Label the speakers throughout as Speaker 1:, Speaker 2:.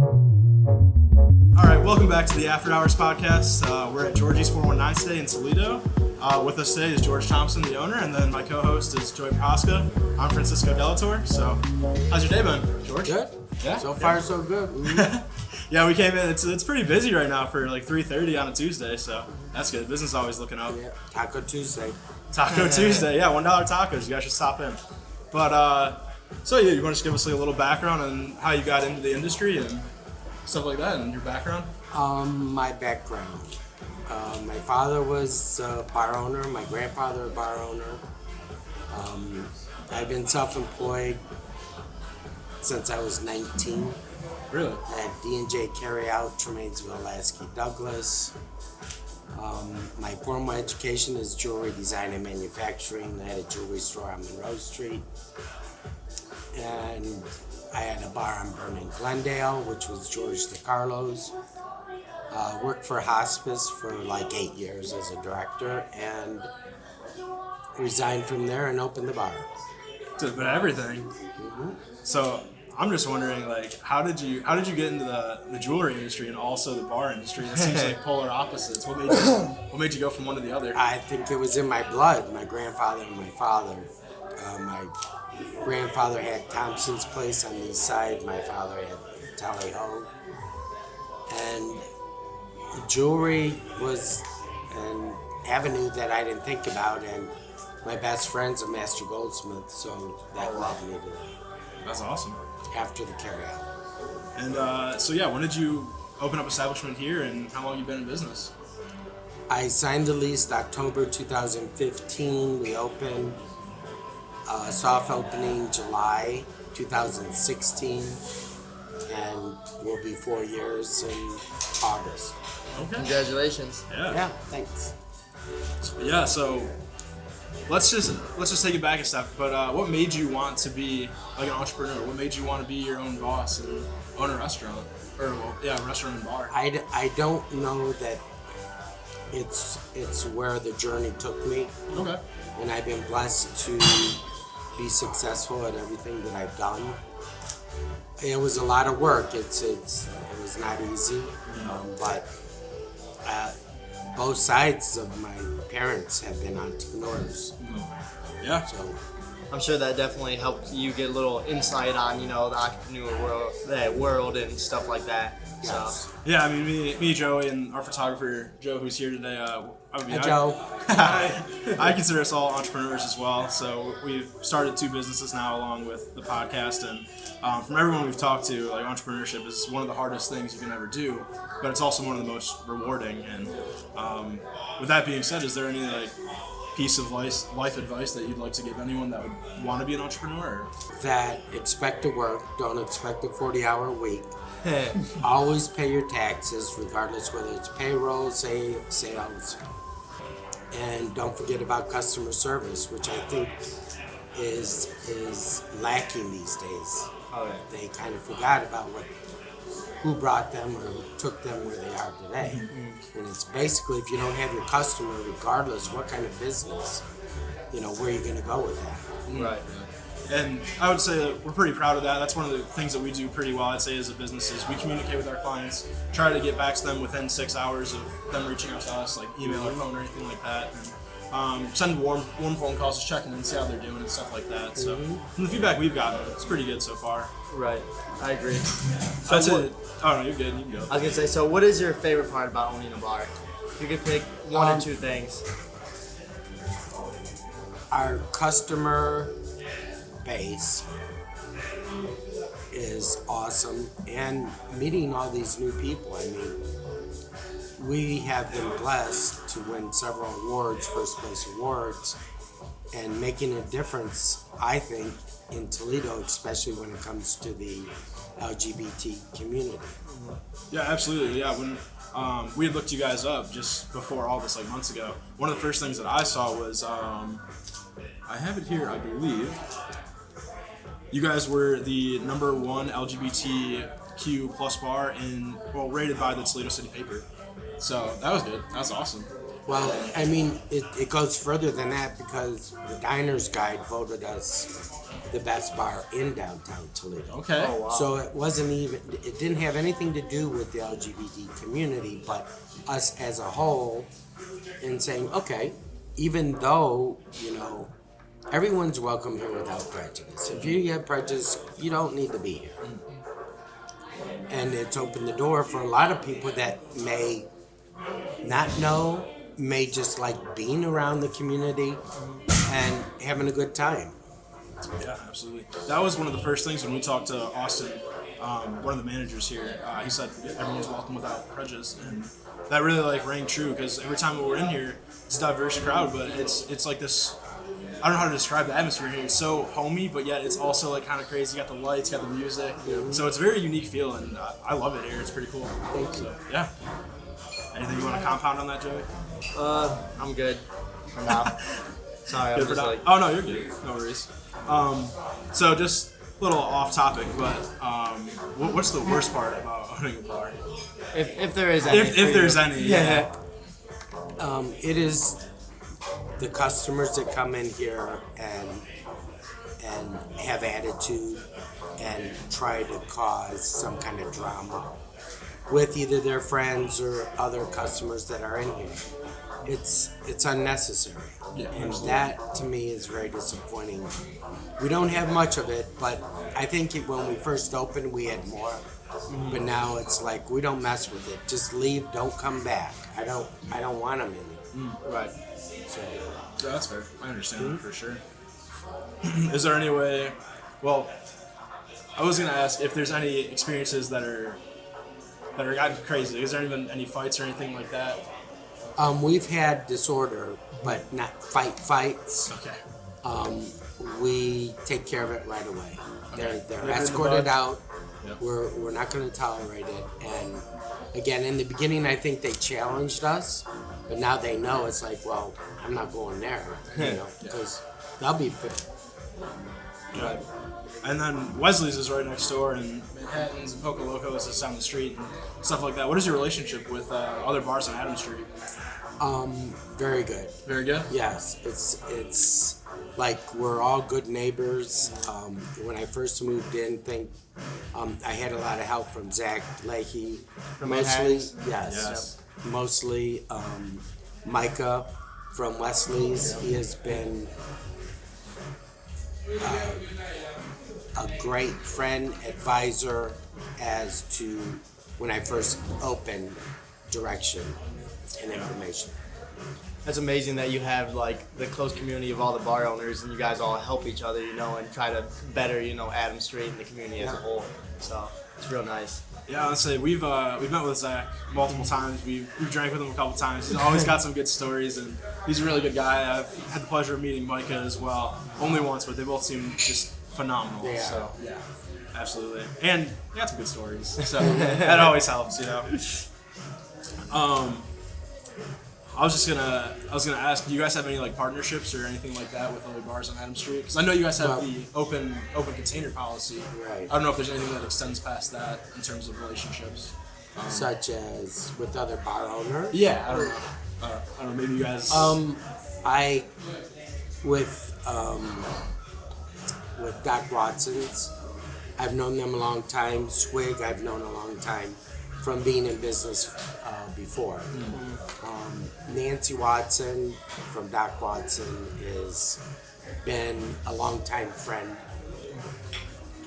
Speaker 1: All right, welcome back to the AfterHours podcast. We're at Georgjz419 today in Toledo. With us today is George Thompson, the owner, and then my co-host is Joy Proska. I'm Francisco Delator. So, how's your day been, George?
Speaker 2: Good.
Speaker 1: Yeah.
Speaker 2: So far, so good.
Speaker 1: Yeah, we came in. It's pretty busy right now for like 3:30 on a Tuesday, so that's good. Business is always looking up.
Speaker 2: Yeah. Taco Tuesday.
Speaker 1: Taco Tuesday, yeah, $1 tacos. You guys should stop in. But so yeah, you want to just give us like a little background on how you got into the industry and stuff like that, and your background?
Speaker 2: My background. My father was a bar owner. My grandfather a bar owner. I've been self-employed since I was 19.
Speaker 1: Really?
Speaker 2: At D&J Carryout, Tremainsville, Lasky, Douglas. My formal education is jewelry design and manufacturing. I had a jewelry store on Monroe Street. And I had a bar on Vernon Glendale, which was George Carlos. Worked for hospice for like 8 years as a director, and resigned from there and opened the bar.
Speaker 1: But everything.
Speaker 2: Mm-hmm.
Speaker 1: So I'm just wondering, like, how did you get into the jewelry industry and also the bar industry? It seems like polar opposites. What made you go from one to the other?
Speaker 2: I think it was in my blood. My grandfather and my father. My grandfather had Thompson's place on the east side. My father had Toledo. And jewelry was an avenue that I didn't think about, and my best friend's a master goldsmith, so that led me to
Speaker 1: That's awesome.
Speaker 2: after the carryout.
Speaker 1: And so yeah, when did you open up establishment here, and how long you been in business?
Speaker 2: I signed the lease October 2015. We opened. Soft opening July 2016, and we'll be 4 years in August.
Speaker 1: Okay.
Speaker 3: Congratulations.
Speaker 2: Yeah, thanks.
Speaker 1: Yeah. So let's just take it back a step. But what made you want to be like an entrepreneur? What made you want to be your own boss and own a restaurant, or restaurant and bar?
Speaker 2: I don't know that it's where the journey took me.
Speaker 1: Okay.
Speaker 2: And I've been blessed to be successful at everything that I've done. It was a lot of work. It was not easy, but both sides of my parents have been entrepreneurs.
Speaker 1: Yeah.
Speaker 2: So
Speaker 3: I'm sure that definitely helped you get a little insight on, the entrepreneur world and stuff like that.
Speaker 2: yes.
Speaker 3: So
Speaker 1: Yeah, I mean, me, Joey, and our photographer Joe, who's here today.
Speaker 2: Hi, Joe.
Speaker 1: I consider us all entrepreneurs as well. So we've started 2 businesses now, along with the podcast. And from everyone we've talked to, like, entrepreneurship is one of the hardest things you can ever do, but it's also one of the most rewarding. And with that being said, is there any piece of life advice that you'd like to give anyone that would want to be an entrepreneur?
Speaker 2: That expect to work, don't expect a 40-hour week. Always pay your taxes, regardless whether it's payroll, sales. And don't forget about customer service, which I think is lacking these days.
Speaker 3: okay.
Speaker 2: They kind of forgot about who brought them or who took them where they are today. And it's basically, if you don't have your customer, regardless what kind of business, where are you going to go with that?
Speaker 3: Right.
Speaker 1: And I would say that we're pretty proud of that. That's one of the things that we do pretty well, I'd say, as a business, is we communicate with our clients, try to get back to them within 6 hours of them reaching out to us, like email or phone or anything like that. And send warm phone calls, just checking in and see how they're doing and stuff like that. So from the feedback we've gotten, it's pretty good so far.
Speaker 3: Right. I agree.
Speaker 1: So that's it. Oh, no, you're good. You can go.
Speaker 3: I was going to say, so what is your favorite part about owning a bar? If you could pick one or two things.
Speaker 2: Our customer base is awesome, and meeting all these new people. I mean, we have been blessed to win several awards, first place awards, and making a difference, I think, in Toledo, especially when it comes to the LGBT community.
Speaker 1: Yeah, absolutely. Yeah, when we had looked you guys up just before all this, like months ago, one of the first things that I saw was, I have it here, I believe. You guys were the #1 LGBTQ plus bar rated by the Toledo City paper. So that was good. That was awesome.
Speaker 2: Well, I mean, it goes further than that, because the Diners Guide voted us the best bar in downtown Toledo.
Speaker 1: Okay.
Speaker 3: Oh, wow.
Speaker 2: So it didn't have anything to do with the LGBT community, but us as a whole, in saying, okay, even though, everyone's welcome here without prejudice. If you have prejudice, you don't need to be here. And it's opened the door for a lot of people that may not know, may just like being around the community and having a good time.
Speaker 1: Yeah, absolutely. That was one of the first things when we talked to Austin, one of the managers here. He said everyone's welcome without prejudice, and that really like rang true because every time we're in here, it's a diverse crowd, but it's like this. I don't know how to describe the atmosphere here. It's so homey, but yet it's also like kind of crazy. You got the lights, you got the music, so it's a very unique feel, and I love it here. It's pretty cool.
Speaker 2: Thank you.
Speaker 1: So yeah. Anything you want to compound on that, Joey?
Speaker 3: I'm good for now. Sorry, I'm
Speaker 1: Good for
Speaker 3: just
Speaker 1: now?
Speaker 3: like.
Speaker 1: Oh no, you're good. No worries. So just a little off topic, but what's the worst part about owning a bar?
Speaker 3: If there is any.
Speaker 1: If there's any, yeah.
Speaker 2: It is the customers that come in here and have attitude and try to cause some kind of drama with either their friends or other customers that are in here. It's unnecessary.
Speaker 1: Yeah,
Speaker 2: and
Speaker 1: absolutely.
Speaker 2: that to me is very disappointing. We don't have much of it, but I think when we first opened we had more. But now it's like we don't mess with it. Just leave, don't come back. I don't want them in here.
Speaker 1: Right.
Speaker 2: So
Speaker 1: Yeah, that's fair. I understand that for sure. Is there any way? Well, I was gonna ask if there's any experiences that are gotten crazy. Is there even any fights or anything like that?
Speaker 2: we've had disorder, but not fights.
Speaker 1: Okay.
Speaker 2: We take care of it right away.
Speaker 1: Okay.
Speaker 2: They're
Speaker 1: Nip it in the
Speaker 2: escorted
Speaker 1: bud.
Speaker 2: out.
Speaker 1: Yep.
Speaker 2: We're not going to tolerate it. And again, in the beginning, I think they challenged us, but now they know it's like, well, I'm not going there, because they'll be fit.
Speaker 1: Right. And then Wesley's is right next door, and Manhattan's and Poco Locos is down the street, and stuff like that. What is your relationship with other bars on Adams Street?
Speaker 2: Very good.
Speaker 1: Very good.
Speaker 2: Yes, it's like we're all good neighbors. When I first moved in, I had a lot of help from Zach Leahy.
Speaker 3: From
Speaker 2: Mostly,
Speaker 3: Manhattan's?
Speaker 1: Yes.
Speaker 2: Mostly Micah from Wesley's. He has been a great friend, advisor as to when I first opened, direction and information.
Speaker 3: That's amazing that you have like the close community of all the bar owners, and you guys all help each other, and try to better, Adams Street and the community as a whole. So it's real nice.
Speaker 1: Yeah, I'd say we've met with Zach multiple times. We've drank with him a couple times. He's always got some good stories, and he's a really good guy. I've had the pleasure of meeting Micah as well, only once, but they both seem just phenomenal.
Speaker 2: Yeah.
Speaker 1: So yeah, absolutely. And they got some good stories, so that always helps, I was gonna ask, do you guys have any like partnerships or anything like that with other bars on Adams Street? Because I know you guys have the open container policy.
Speaker 2: Right.
Speaker 1: I don't know if there's anything that extends past that in terms of relationships.
Speaker 2: Such as with other bar owners.
Speaker 1: Yeah, I don't know. Maybe you guys.
Speaker 2: I with Doc Watson's, I've known them a long time. Swig, I've known a long time from being in business before. Nancy Watson from Doc Watson has been a long-time friend.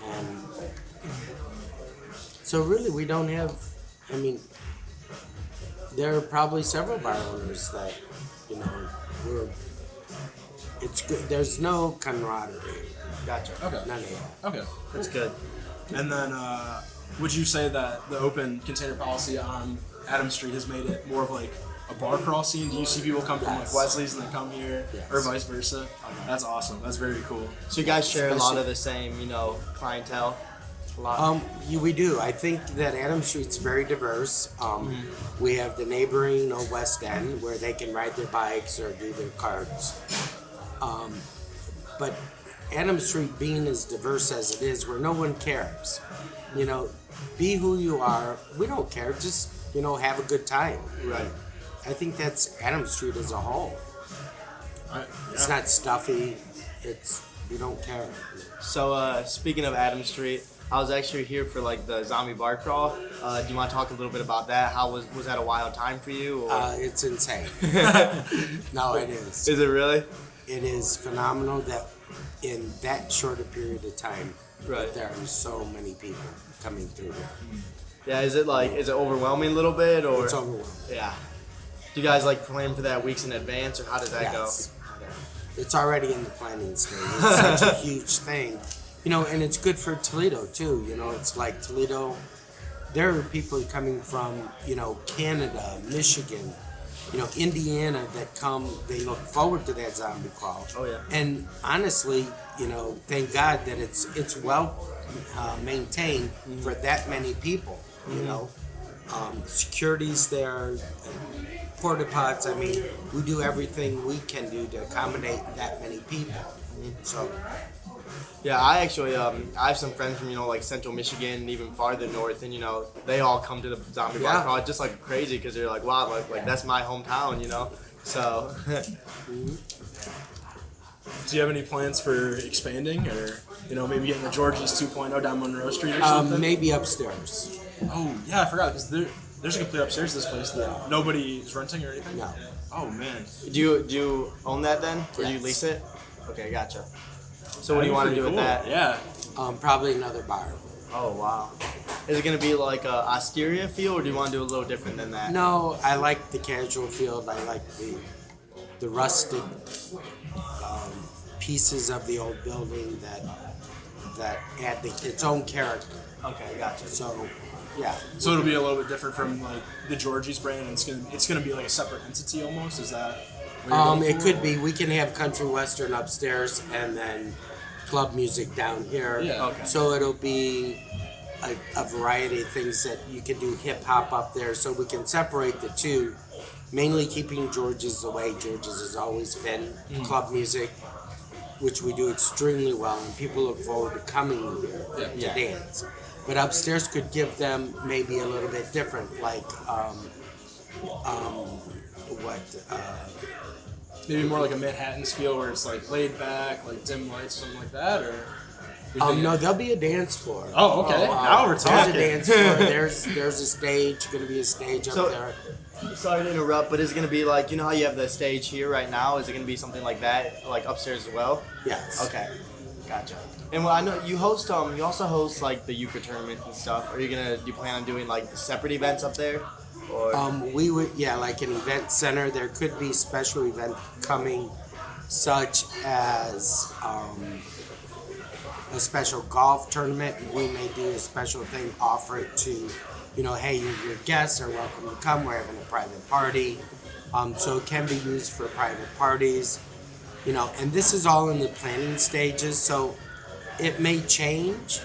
Speaker 2: And so really we don't have, there are probably several bar owners that, it's good. There's no camaraderie.
Speaker 3: Gotcha.
Speaker 1: Okay.
Speaker 2: None of that.
Speaker 1: Okay.
Speaker 3: That's good.
Speaker 1: And then, would you say that the open container policy on Adams Street has made it more of like a bar crawl scene? Do you see people come from like
Speaker 2: Yes.
Speaker 1: Wesley's and they come here,
Speaker 2: Yes.
Speaker 1: or vice versa? That's awesome. That's very cool.
Speaker 3: So you guys share a lot
Speaker 2: Especially-
Speaker 3: of the same, clientele. A lot.
Speaker 2: We do. I think that Adams Street's very diverse. We have the neighboring West End where they can ride their bikes or do their carts. But Adams Street being as diverse as it is, where no one cares. Be who you are. We don't care. Just, have a good time.
Speaker 1: Right.
Speaker 2: I think that's Adams Street as a whole.
Speaker 1: Yeah.
Speaker 2: It's not stuffy. It's We don't care.
Speaker 3: So speaking of Adams Street, I was actually here for like the zombie bar crawl. Do you want to talk a little bit about that? How was that a wild time for you? Or?
Speaker 2: It's insane. No, it is.
Speaker 3: Is it really?
Speaker 2: It is phenomenal that in that shorter period of time, that there are so many people coming through here.
Speaker 3: Yeah, is it overwhelming a little bit, or?
Speaker 2: It's overwhelming.
Speaker 3: Yeah. Do you guys like plan for that weeks in advance, or how does that
Speaker 2: Yes.
Speaker 3: go?
Speaker 2: It's already in the planning stage. It's such a huge thing. And it's good for Toledo too. It's like Toledo, there are people coming from, Canada, Michigan, Indiana that come, they look forward to that zombie crawl.
Speaker 3: Oh, yeah.
Speaker 2: And honestly, thank God that it's well maintained for that many people, Security's there, porta pots. I mean, we do everything we can do to accommodate that many people. So.
Speaker 3: Yeah, I actually I have some friends from like Central Michigan and even farther north, and they all come to the zombie bar crawl just like crazy because they're like, wow, like that's my hometown, So.
Speaker 1: Do you have any plans for expanding, or maybe getting the Georgjz 2.0 down Monroe Street or something?
Speaker 2: Maybe upstairs.
Speaker 1: Oh yeah, I forgot because there's a complete upstairs to this place that nobody is renting or anything.
Speaker 2: No.
Speaker 1: Oh man.
Speaker 3: Do you own that then, or do you
Speaker 2: Yes.
Speaker 3: lease it? Okay, gotcha. So what do you want to do with that?
Speaker 1: Yeah.
Speaker 2: Probably another bar.
Speaker 3: Oh wow. Is it gonna be like a Osteria feel, or do you want to do a little different than that?
Speaker 2: No, I like the casual field. I like the rustic pieces of the old building that add its own character.
Speaker 3: Okay, gotcha.
Speaker 2: So, yeah.
Speaker 1: So it'll be a little bit different from like the Georgjz brand, and it's gonna be like a separate entity almost. Is that? what you're going
Speaker 2: It
Speaker 1: for?
Speaker 2: could be. We can have country western upstairs and then club music down here.
Speaker 1: Yeah.
Speaker 3: Okay.
Speaker 2: So it'll be a variety of things that you can do hip hop up there. So we can separate the two, mainly keeping Georgjz the way Georgjz has always been, club music, which we do extremely well, and people look forward to coming here to dance. But upstairs could give them maybe a little bit different, like
Speaker 1: Maybe more like a Manhattan's feel where it's like laid back, like dim lights, something like that, or.
Speaker 2: no, there'll be a dance floor.
Speaker 1: Oh, okay. Now we're
Speaker 2: There's
Speaker 1: talking.
Speaker 2: a dance floor. There's a stage. Going to be a stage up there.
Speaker 3: Sorry to interrupt, but is it gonna be like how you have the stage here right now? Is it gonna be something like that, like upstairs as well?
Speaker 2: Yes.
Speaker 3: Okay, gotcha. And I know you host you also host like the euchre tournament and stuff. Do you plan on doing like separate events up there? Or
Speaker 2: We would, like an event center. There could be special event coming, such as a special golf tournament. We may do a special thing, offer it to, hey, your guests are welcome to come. We're having a private party. So it can be used for private parties, and this is all in the planning stages. So it may change.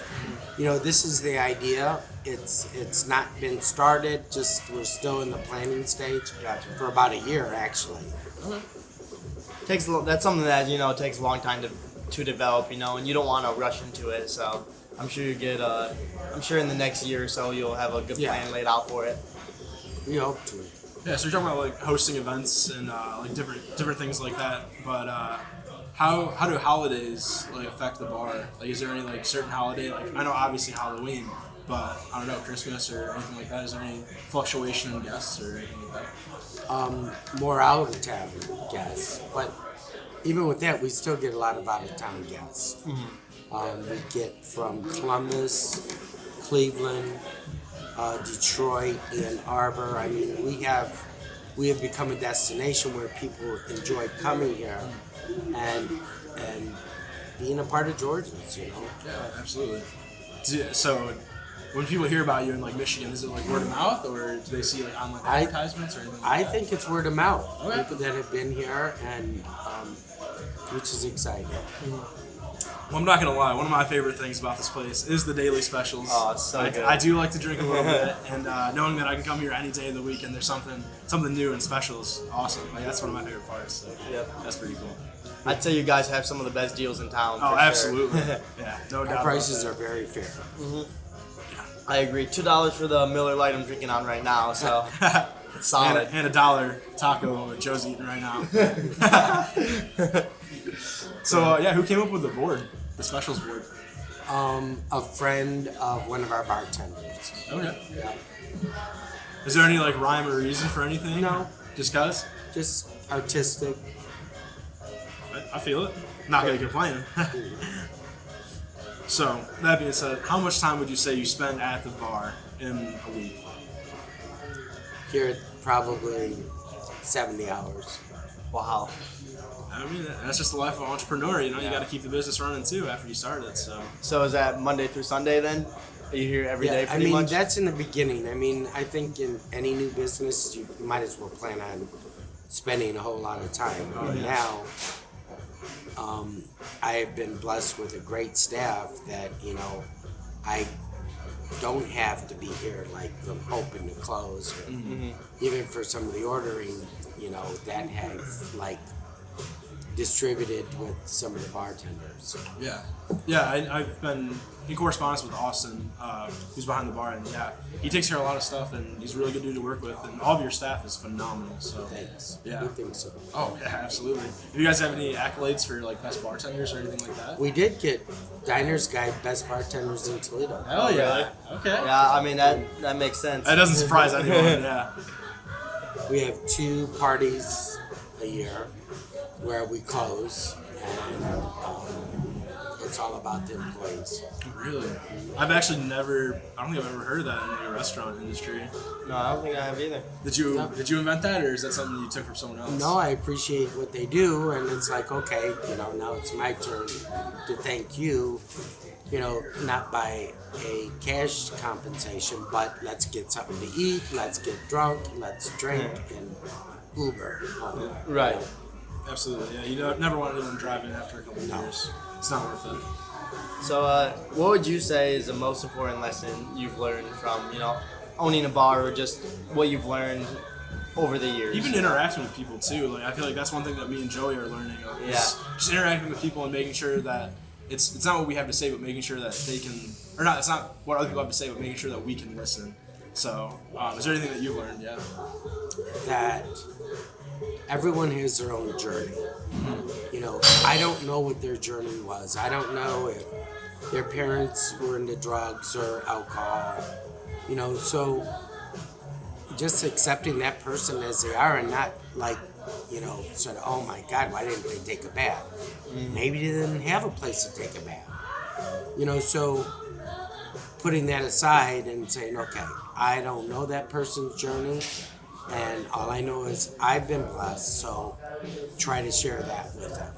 Speaker 2: This is the idea. It's not been started. Just we're still in the planning stage.
Speaker 3: Gotcha.
Speaker 2: For about a year, actually.
Speaker 3: that's something that takes a long time to develop, and you don't want to rush into it. So I'm sure I'm sure in the next year or so you'll have a good plan laid out for it.
Speaker 2: We hope to.
Speaker 1: Yeah, so you're talking about like hosting events and like different things like that. But how do holidays like affect the bar? Like, is there any like certain holiday? Like, I know obviously Halloween, but I don't know, Christmas or anything like that. Is there any fluctuation in guests or anything like that?
Speaker 2: More out of town guests, but even with that, we still get a lot of out of town guests. We get from Columbus, Cleveland, Detroit, Ann Arbor. I mean, we have become a destination where people enjoy coming here and being a part of Georgjz.
Speaker 1: Yeah, absolutely. So when people hear about you in like Michigan, is it like word of mouth, or do they see like online advertisements or anything like
Speaker 2: I
Speaker 1: that?
Speaker 2: think it's word of mouth.
Speaker 1: Okay.
Speaker 2: People that have been here, and which is exciting.
Speaker 1: Well, I'm not gonna lie. One of my favorite things about this place is the daily specials.
Speaker 3: Oh, it's so good.
Speaker 1: I do like to drink a little bit, and knowing that I can come here any day of the week and there's something new and special is awesome. Like, that's one of my favorite parts. So
Speaker 3: Yep.
Speaker 1: that's pretty cool.
Speaker 3: I'd say you guys have some of the best deals in town.
Speaker 1: Oh,
Speaker 3: for
Speaker 1: absolutely.
Speaker 3: Sure.
Speaker 1: Yeah, no doubt.
Speaker 2: Our
Speaker 1: about
Speaker 2: prices
Speaker 1: that.
Speaker 2: are very fair.
Speaker 3: I agree. $2 for the Miller Lite I'm drinking on right now, so it's solid.
Speaker 1: and a $1 taco Joe's eating right now. So who came up with the board, the specials board?
Speaker 2: A friend of one of our bartenders.
Speaker 1: Okay.
Speaker 2: Yeah.
Speaker 1: Is there any like rhyme or reason for anything?
Speaker 2: No.
Speaker 1: Just cause?
Speaker 2: Just artistic.
Speaker 1: I feel it. Not gonna complain. So that being said, how much time would you say you spend at the bar in a week?
Speaker 2: Here, probably 70 hours.
Speaker 3: Wow.
Speaker 1: I mean, that's just the life of an entrepreneur. You know, you got to keep the business running too after you start it.
Speaker 3: So is that Monday through Sunday then? Are you here every day pretty much?
Speaker 2: That's in the beginning. I mean, I think in any new business, you might as well plan on spending a whole lot of time. Now, I have been blessed with a great staff that, I don't have to be here like from open to close. Or even for some of the ordering, that has like distributed with some of the bartenders.
Speaker 1: I've been in correspondence with Austin, who's behind the bar, and he takes care of a lot of stuff, and he's a really good dude to work with, and all of your staff is phenomenal. So
Speaker 2: Thanks.
Speaker 1: Yeah.
Speaker 2: I think so.
Speaker 1: Oh yeah, absolutely. Do you guys have any accolades for like best bartenders or anything like that?
Speaker 2: We did get Diners Guide Best Bartenders in Toledo.
Speaker 1: Hell yeah. Okay.
Speaker 3: Yeah, I mean that makes sense.
Speaker 1: That doesn't surprise anyone. Yeah.
Speaker 2: We have 2 parties a year where we close, and it's all about the employees.
Speaker 1: Really? I've actually I don't think I've ever heard of that in the restaurant industry.
Speaker 3: No, I don't think I have either.
Speaker 1: Did you invent that, or is that something you took from someone else?
Speaker 2: No, I appreciate what they do, and it's like, okay, now it's my turn to thank you, not by a cash compensation, but let's get something to eat, let's get drunk, let's drink, and Uber home.
Speaker 3: Right.
Speaker 1: Absolutely, yeah. You never want anyone driving after a couple of years. It's not worth it.
Speaker 3: So, what would you say is the most important lesson you've learned from, owning a bar, or just what you've learned over the years?
Speaker 1: Even interacting with people too. Like I feel like that's one thing that me and Joey are learning. Just interacting with people and making sure that it's not what we have to say, but making sure that they can, or not. It's not what other people have to say, but making sure that we can listen. So, is there anything that you've learned? Yeah.
Speaker 2: That everyone has their own journey. I don't know what their journey was. I don't know if their parents were into drugs or alcohol. So just accepting that person as they are, and not like, sort of, oh my God, why didn't they take a bath? Maybe they didn't have a place to take a bath. So putting that aside and saying, okay, I don't know that person's journey, and all I know is I've been blessed, so try to share that with them.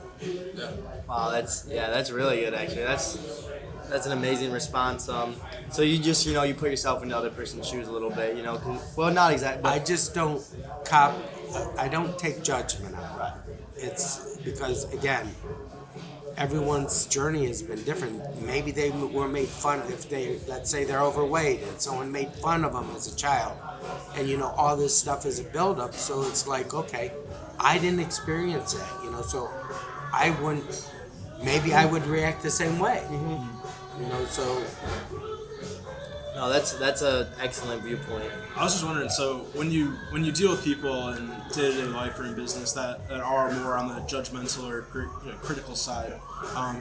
Speaker 1: Yeah.
Speaker 3: Wow, that's really good actually. That's an amazing response. So you just you put yourself in the other person's shoes a little bit, 'cause, well, not exactly.
Speaker 2: I just don't I don't take judgment on it. It's because, again, everyone's journey has been different. Maybe they were made fun if let's say they're overweight and someone made fun of them as a child, and all this stuff is a buildup. So it's like, okay, I didn't experience that, so I wouldn't. Maybe I would react the same way. So.
Speaker 3: No, that's an excellent viewpoint.
Speaker 1: I was just wondering, so when you deal with people in day-to-day life or in business that are more on the judgmental or critical side,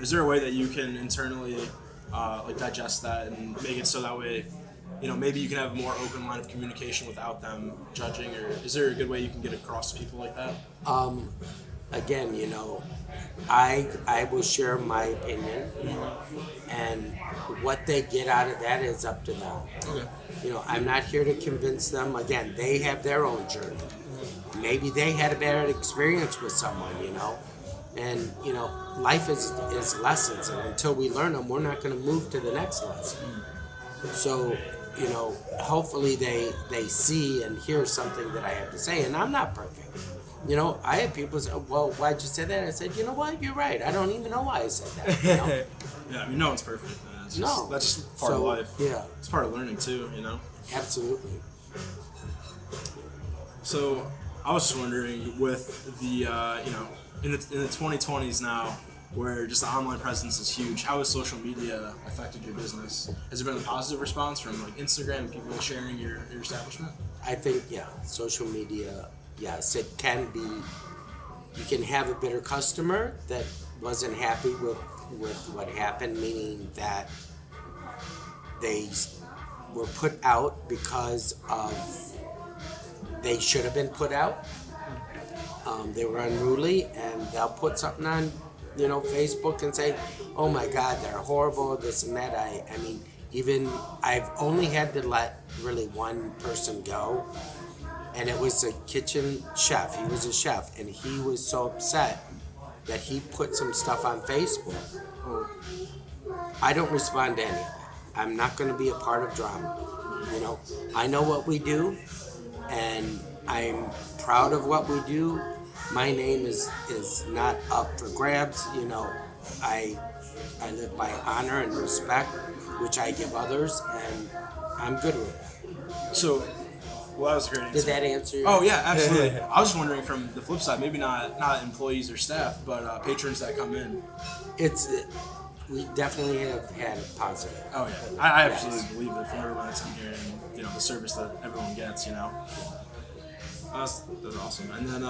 Speaker 1: is there a way that you can internally digest that and make it so that way, maybe you can have a more open line of communication without them judging, or is there a good way you can get across to people like that?
Speaker 2: Again, I will share my opinion, and what they get out of that is up to them.
Speaker 1: Okay.
Speaker 2: I'm not here to convince them. Again, they have their own journey. Maybe they had a bad experience with someone, and life is lessons, and until we learn them, we're not going to move to the next lesson. So, hopefully they see and hear something that I have to say, and I'm not perfect. I had people say, well, why'd you say that? I said, you know what? You're right. I don't even know why I said that.
Speaker 1: Yeah, no one's perfect. That's just part of life.
Speaker 2: Yeah.
Speaker 1: It's part of learning too,
Speaker 2: Absolutely.
Speaker 1: So I was just wondering, with the in the 2020s now, where just the online presence is huge, how has social media affected your business? Has there been a positive response from like Instagram and people sharing your establishment?
Speaker 2: I think, social media, yes, it can be. You can have a better customer that wasn't happy with what happened, meaning that they were put out because of they should have been put out. They were unruly, and they'll put something on, Facebook and say, "Oh my God, they're horrible," this and that. I mean, even I've only had to let really one person go, and it was a kitchen chef. He was a chef, and he was so upset that he put some stuff on Facebook. I don't respond to any of it. I'm not going to be a part of drama. I know what we do, and I'm proud of what we do. My name is not up for grabs. I live by honor and respect, which I give others, and I'm good with it.
Speaker 1: So, well, that was a great answer.
Speaker 2: Did that answer your
Speaker 1: Oh, yeah, absolutely. I was just wondering from the flip side, maybe not employees or staff, but patrons that come in.
Speaker 2: We definitely have had a positive.
Speaker 1: Oh, yeah. I absolutely believe it from everyone that's in here and, the service that everyone gets, That's awesome. And then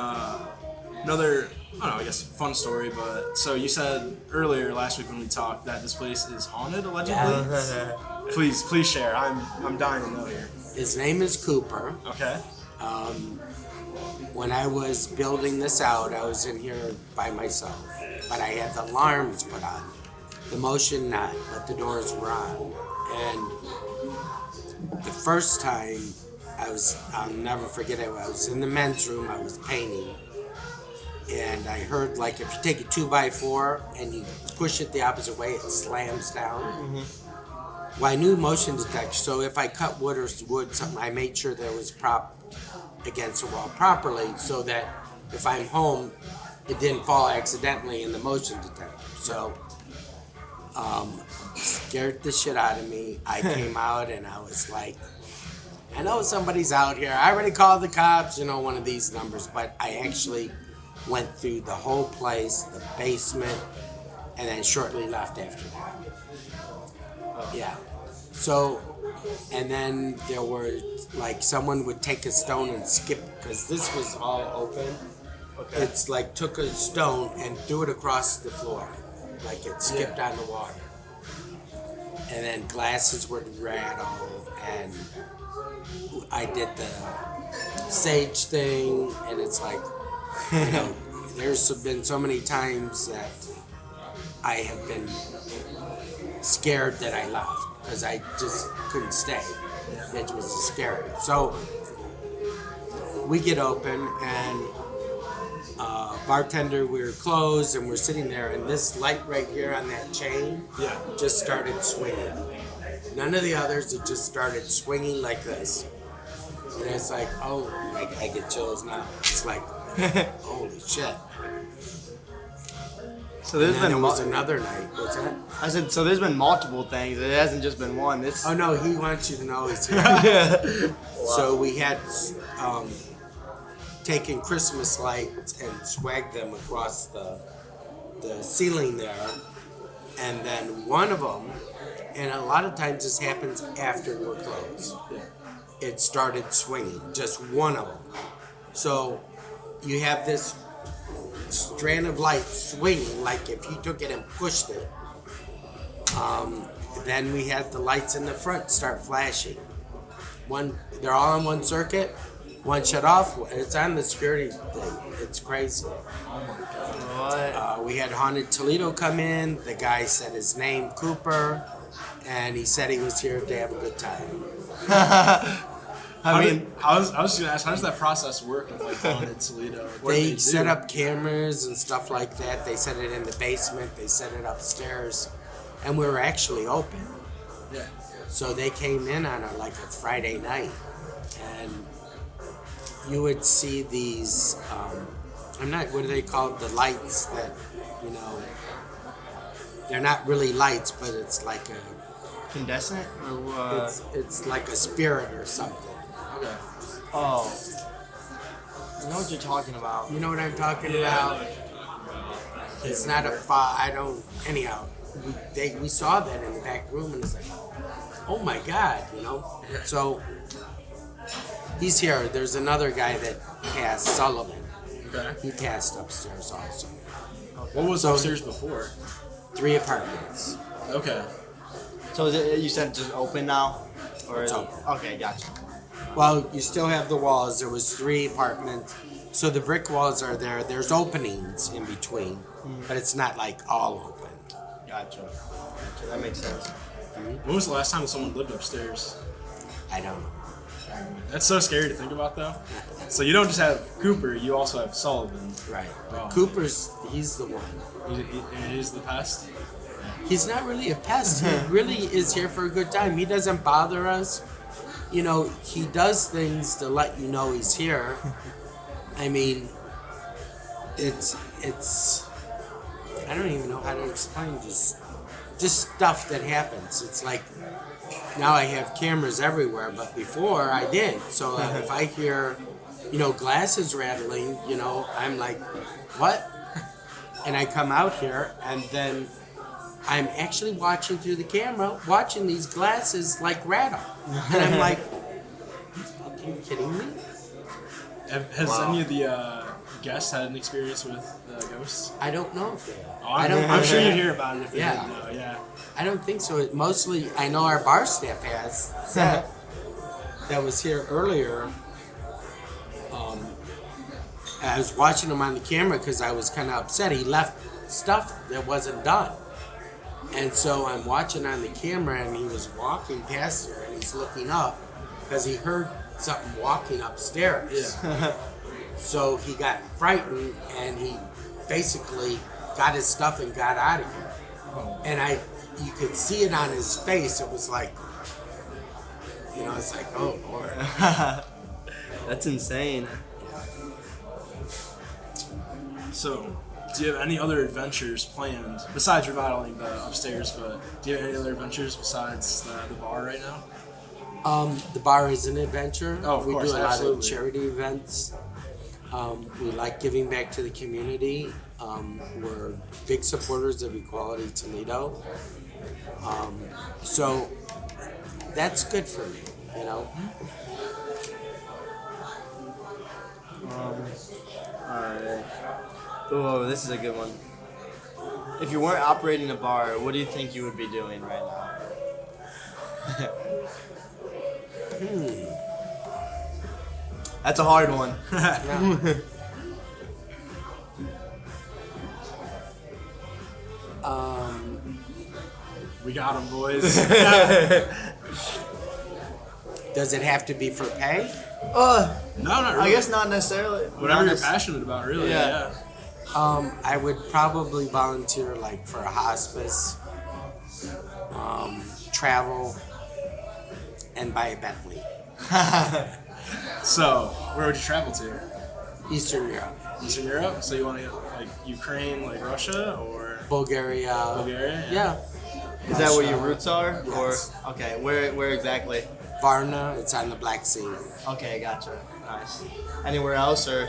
Speaker 1: another, I guess, fun story, but so you said earlier last week when we talked that this place is haunted, allegedly?
Speaker 2: Yeah.
Speaker 1: Please share. I'm dying to know here.
Speaker 2: His name is Cooper.
Speaker 1: Okay.
Speaker 2: When I was building this out, I was in here by myself, but I had the alarms put on, the motion not, but the doors were on. And the first time I'll never forget it, I was in the men's room, I was painting, and I heard, like, if you take a 2x4 and you push it the opposite way, it slams down. Mm-hmm. Well, I knew motion detector, so if I cut wood or something, I made sure there was prop against the wall properly so that if I'm home, it didn't fall accidentally in the motion detector. So, scared the shit out of me. I came out and I was like, I know somebody's out here. I already called the cops, one of these numbers, but I actually went through the whole place, the basement, and then shortly left after that. Yeah. So, and then there were, like, someone would take a stone and skip, because this was all open. Okay. It's like took a stone and threw it across the floor, like it skipped on the water. And then glasses would rattle, and I did the sage thing, and it's like, there's been so many times that I have been scared that I left because I just couldn't stay. It was scary. So we get open, and bartender, we were closed, and we're sitting there, and this light right here on that chain just started swinging. None of the others, it just started swinging like this. And it's like, oh, I get chills now. It's like, holy shit.
Speaker 3: So there
Speaker 2: was another night. What's that?
Speaker 3: I said, so there's been multiple things. It hasn't just been one.
Speaker 2: Oh no, he wants you to know he's here. Wow. So we had taken Christmas lights and swagged them across the ceiling there, and then one of them, and a lot of times this happens after we're closed. It started swinging, just one of them. So you have this strand of light swinging, like if you took it and pushed it. Then we had the lights in the front start flashing. They're all on one circuit. One shut off. It's on the security thing. It's crazy.
Speaker 3: Oh my God.
Speaker 2: We had Haunted Toledo come in. The guy said his name, Cooper, and he said he was here to have a good time.
Speaker 1: I was just gonna ask, how does that process work with, like, Haunted Toledo?
Speaker 2: They set up cameras and stuff like that. They set it in the basement. They set it upstairs, and we were actually open.
Speaker 1: Yeah.
Speaker 2: So they came in on a Friday night, and you would see these. What do they call it? The lights that, they're not really lights, but it's like a
Speaker 3: Incandescent? Or
Speaker 2: it's like a spirit or something.
Speaker 3: Okay. Oh. I know what you're talking about.
Speaker 2: You know what I'm talking about? It's not a I don't. Anyhow, we saw that in the back room, and it's like, oh my God, So he's here. There's another guy that passed, Sullivan.
Speaker 1: Okay.
Speaker 2: He passed upstairs also.
Speaker 1: What was upstairs before?
Speaker 2: 3 apartments.
Speaker 1: Okay.
Speaker 3: So is it, you said just open now? Or
Speaker 2: It's
Speaker 3: is it-
Speaker 2: open.
Speaker 3: Okay, gotcha.
Speaker 2: Well, you still have the walls. There was 3 apartments. So the brick walls are there. There's openings in between, but it's not like all open.
Speaker 3: Gotcha. That makes sense.
Speaker 1: When was the last time someone lived upstairs?
Speaker 2: I don't know.
Speaker 1: That's so scary to think about, though. So you don't just have Cooper, you also have Sullivan.
Speaker 2: Right. But
Speaker 1: Oh.
Speaker 2: he's the one.
Speaker 1: He's the pest.
Speaker 2: He's not really a pest. He really is here for a good time. He doesn't bother us. You know, he does things to let you know he's here. I mean, it's I don't even know how to explain just stuff that happens. It's like now I have cameras everywhere, but before I didn't. So if I hear, glasses rattling, I'm like, what? And I come out here and then I'm actually watching through the camera, watching these glasses like rattle. And I'm like, are you kidding me?
Speaker 1: Has any of the guests had an experience with ghosts?
Speaker 2: I don't know if they are.
Speaker 1: Oh, I'm sure you'd hear about it if they
Speaker 2: Yeah.
Speaker 1: did know, yeah.
Speaker 2: I don't think so. Mostly, I know our bar staff has. Seth, that was here earlier. I was watching him on the camera because I was kind of upset. He left stuff that wasn't done. And so I'm watching on the camera, and he was walking past there, and he's looking up because he heard something walking upstairs.
Speaker 1: Yeah.
Speaker 2: So he got frightened, and he basically got his stuff and got out of here. And you could see it on his face. It was like, it's like, oh Lord.
Speaker 3: That's insane.
Speaker 1: So, do you have any other adventures planned besides remodeling the upstairs? But do you have any other adventures besides the bar right now?
Speaker 2: The bar is an adventure.
Speaker 1: Oh, of
Speaker 2: we
Speaker 1: course,
Speaker 2: do a lot
Speaker 1: absolutely.
Speaker 2: of charity events. We like giving back to the community. We're big supporters of Equality Toledo. So that's good for me,
Speaker 3: Alright. Oh, this is a good one. If you weren't operating a bar, what do you think you would be doing right now? That's a hard one.
Speaker 2: Yeah.
Speaker 1: We got them, boys.
Speaker 2: Does it have to be for pay?
Speaker 1: No, not really.
Speaker 3: I guess not necessarily.
Speaker 1: Whatever you're
Speaker 3: Not nec-
Speaker 1: passionate about, really.
Speaker 3: Yeah.
Speaker 1: Yeah.
Speaker 2: I would probably volunteer for a hospice, travel, and buy a Bentley.
Speaker 1: So, where would you travel to?
Speaker 2: Eastern Europe,
Speaker 1: Eastern Europe? So you want to get Ukraine, Russia, or
Speaker 2: Bulgaria.
Speaker 1: Bulgaria?
Speaker 2: Yeah.
Speaker 3: Is that where your
Speaker 2: Russia.
Speaker 3: roots are?
Speaker 2: Yes.
Speaker 3: Or okay, where exactly?
Speaker 2: Varna, it's on the Black Sea.
Speaker 3: Okay, gotcha. Nice. Anywhere else or?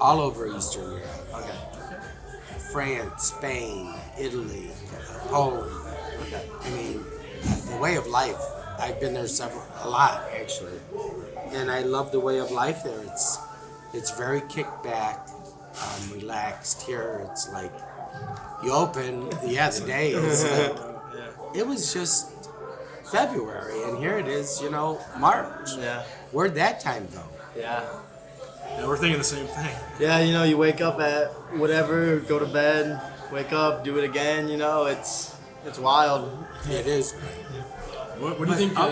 Speaker 2: All over Eastern Europe.
Speaker 3: Okay.
Speaker 2: France, Spain, Italy, Poland.
Speaker 3: Okay.
Speaker 2: I mean, the way of life. I've been there a lot actually, and I love the way of life there. It's very kicked back, relaxed. Here, it's like you open. Yeah, the day is like it was just February, and here it is. March.
Speaker 3: Yeah.
Speaker 2: Where'd that time go?
Speaker 3: Yeah.
Speaker 1: Yeah, we're thinking the same thing.
Speaker 3: Yeah, you wake up at whatever, go to bed, wake up, do it again. It's wild.
Speaker 2: It is.
Speaker 1: What do you think?
Speaker 2: Oh.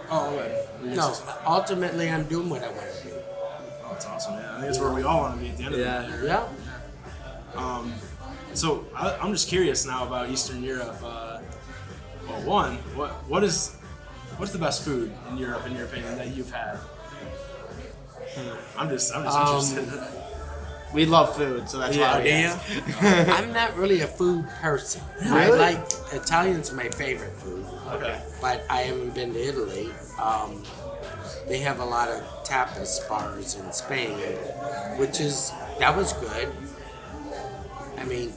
Speaker 1: Go ahead.
Speaker 2: No, ultimately, I'm doing what I want to do.
Speaker 1: Oh, that's awesome. Yeah, I think that's where we all want to be at the end of the day. Right?
Speaker 2: Yeah.
Speaker 1: So I'm just curious now about Eastern Europe. What's the best food in Europe, in your opinion, that you've had? I'm just interested.
Speaker 3: We love food, so that's
Speaker 1: Yeah,
Speaker 3: why we
Speaker 2: Do you?
Speaker 3: ask.
Speaker 2: I'm not really a food person. I
Speaker 3: Really?
Speaker 2: like Italian's my favorite food,
Speaker 1: Okay.
Speaker 2: but I haven't been to Italy. They have a lot of tapas bars in Spain, that was good. I mean,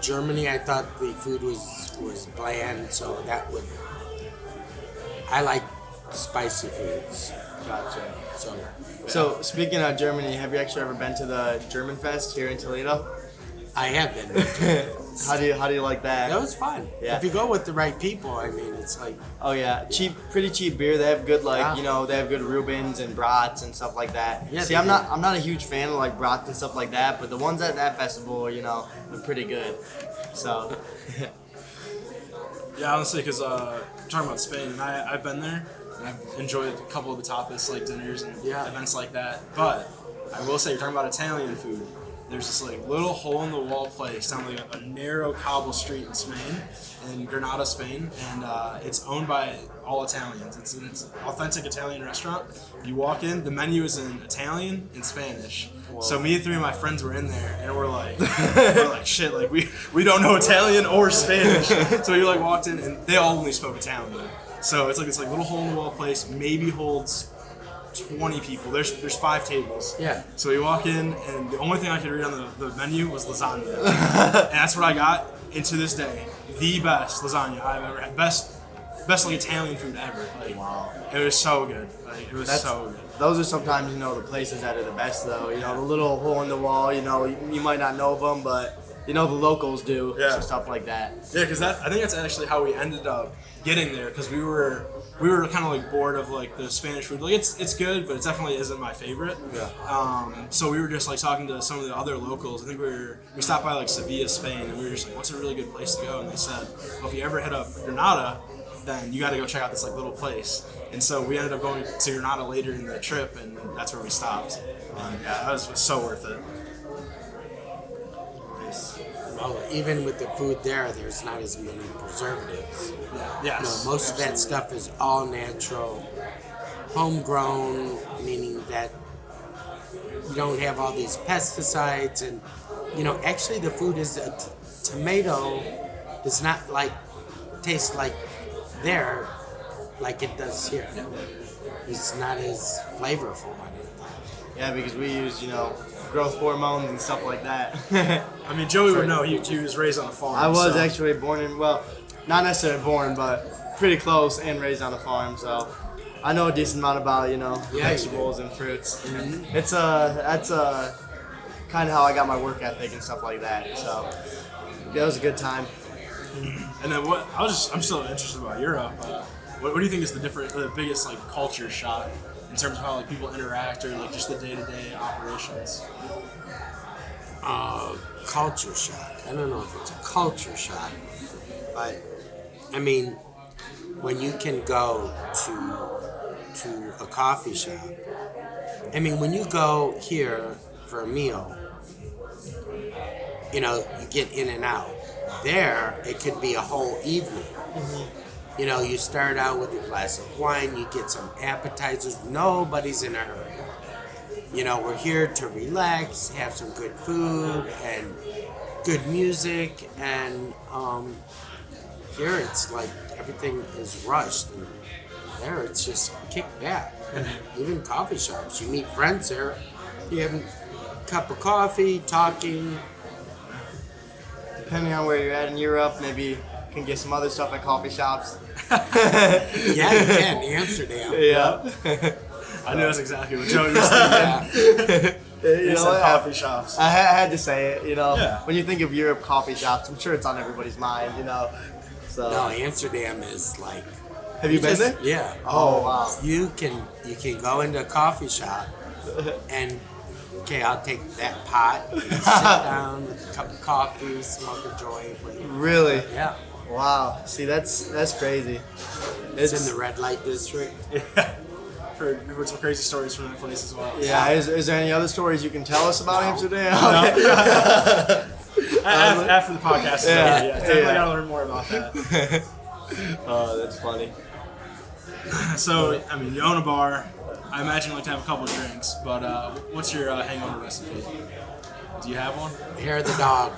Speaker 2: Germany, I thought the food was bland, so I like spicy foods.
Speaker 3: Gotcha.
Speaker 2: So
Speaker 3: So speaking of Germany, have you actually ever been to the German Fest here in Toledo?
Speaker 2: I have been.
Speaker 3: How do you like that?
Speaker 2: That was fun.
Speaker 3: Yeah.
Speaker 2: If you go with the right people, I mean, it's like
Speaker 3: Oh yeah, pretty cheap beer. They have good
Speaker 2: Yeah.
Speaker 3: they have good Rubens and brats and stuff like that.
Speaker 2: Yeah,
Speaker 3: See,
Speaker 2: they
Speaker 3: I'm
Speaker 2: do.
Speaker 3: not a huge fan of like brats and stuff like that, but the ones at that festival, are pretty good. So
Speaker 1: Yeah, honestly, because talking about Spain, and I've been there, and I've enjoyed a couple of the tapas like dinners and
Speaker 2: Yeah.
Speaker 1: events like that. But I will say, you're talking about Italian food. There's this like little hole in the wall place down like a narrow cobble street in Spain, in Granada, Spain, and it's owned by all Italians. It's an authentic Italian restaurant. You walk in, the menu is in Italian and Spanish. So me and three of my friends were in there, and we're like shit, like we don't know Italian or Spanish. So we like walked in, and they all only spoke Italian. So it's like this like little hole in the wall place, maybe holds 20 people. There's 5 tables.
Speaker 2: Yeah.
Speaker 1: So we walk in, and the only thing I could read on the menu was lasagna, and that's what I got. And to this day, the best lasagna I've ever had. Best like Italian food ever. Like,
Speaker 3: Wow.
Speaker 1: It was so good. Like, it was so good.
Speaker 3: those are sometimes the places that are the best though. The little hole in the wall. You might not know of them, but the locals do.
Speaker 1: Yeah.
Speaker 3: So stuff like that.
Speaker 1: Yeah, because I think that's actually how we ended up getting there. Because we were kind of like bored of like the Spanish food. Like it's good, but it definitely isn't my favorite.
Speaker 3: Yeah.
Speaker 1: So we were just like talking to some of the other locals. I think we stopped by like Sevilla, Spain, and we were just like, what's a really good place to go? And they said, well, if you ever hit up Granada, then you got to go check out this like little place. And so we ended up going to Granada later in the trip, and that's where we stopped. And yeah, that was so worth it.
Speaker 2: well, even with the food there's not as many preservatives.
Speaker 1: Yes.
Speaker 2: No, most of that stuff is all natural, homegrown, meaning that you don't have all these pesticides. And actually the food is tomato does not taste like there like it does here. It's not as flavorful, I don't think.
Speaker 3: Yeah, because we use growth hormones and stuff like that.
Speaker 1: I mean, Joey would know. He was raised on a farm.
Speaker 3: I was
Speaker 1: so.
Speaker 3: actually not necessarily born, but pretty close and raised on a farm, so I know a decent amount about, vegetables and fruits.
Speaker 2: Mm-hmm.
Speaker 3: That's kind of how I got my work ethic and stuff like that, so yeah, it was a good time.
Speaker 1: And then I'm still interested about Europe. What do you think is the biggest like culture shock in terms of how like people interact or like just the day-to-day operations?
Speaker 2: Culture shock. I don't know if it's a culture shock, but I mean, when you can go to a coffee shop, I mean, when you go here for a meal, you get in and out. There, it could be a whole evening. Mm-hmm. You start out with a glass of wine, you get some appetizers. Nobody's in a hurry. We're here to relax, have some good food and good music, and here it's like everything is rushed, and there it's just kicked back. Even coffee shops, you meet friends there, you have a cup of coffee, talking.
Speaker 3: Depending on where you're at in Europe, maybe you can get some other stuff at coffee shops.
Speaker 2: Yeah, you can, Amsterdam.
Speaker 3: Yeah.
Speaker 1: I knew that's exactly what Joey was thinking. He said coffee shops.
Speaker 3: I had to say it,
Speaker 1: Yeah.
Speaker 3: When you think of Europe coffee shops, I'm sure it's on everybody's mind, So
Speaker 2: No, Amsterdam is like.
Speaker 3: Have you been there?
Speaker 2: Yeah.
Speaker 3: Oh, wow.
Speaker 2: You can go into a coffee shop and I'll take that pot and sit down with a cup of coffee, smoke a joint.
Speaker 3: Really?
Speaker 2: Yeah.
Speaker 3: Wow. See, that's crazy.
Speaker 2: It's in the red light district.
Speaker 1: Yeah. Heard some crazy stories from that place as well.
Speaker 3: Yeah. Is there any other stories you can tell us about
Speaker 2: No.
Speaker 3: Amsterdam?
Speaker 1: After the podcast, definitely gotta learn more about that.
Speaker 3: Oh, that's funny.
Speaker 1: So, I mean, you own a bar. I imagine you like to have a couple of drinks, but what's your hangover recipe? Do you have one?
Speaker 2: Hair of the dog.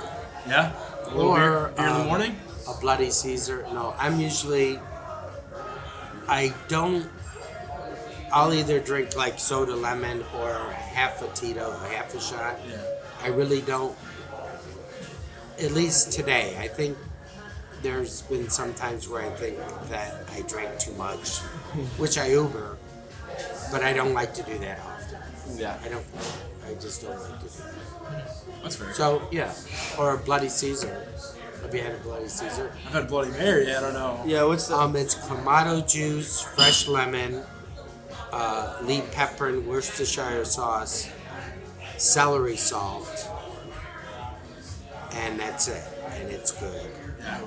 Speaker 1: Yeah? A little
Speaker 2: Or
Speaker 1: beer in the morning?
Speaker 2: a Bloody Caesar. No, I'll either drink like soda lemon or half a Tito or half a shot.
Speaker 1: Yeah.
Speaker 2: I really don't, at least today. I think there's been some times where I think that I drank too much, which I Uber, but I don't like to do that often.
Speaker 3: Yeah.
Speaker 2: I just don't like to do that.
Speaker 1: That's fair.
Speaker 2: So, yeah. Or a Bloody Caesar. Have you had a Bloody Caesar?
Speaker 1: I've had Bloody Mary. I don't know.
Speaker 3: Yeah, what's the...
Speaker 2: It's clamato juice, fresh lemon, lead pepper and Worcestershire sauce, celery salt, and that's it. And it's good.
Speaker 1: Yeah.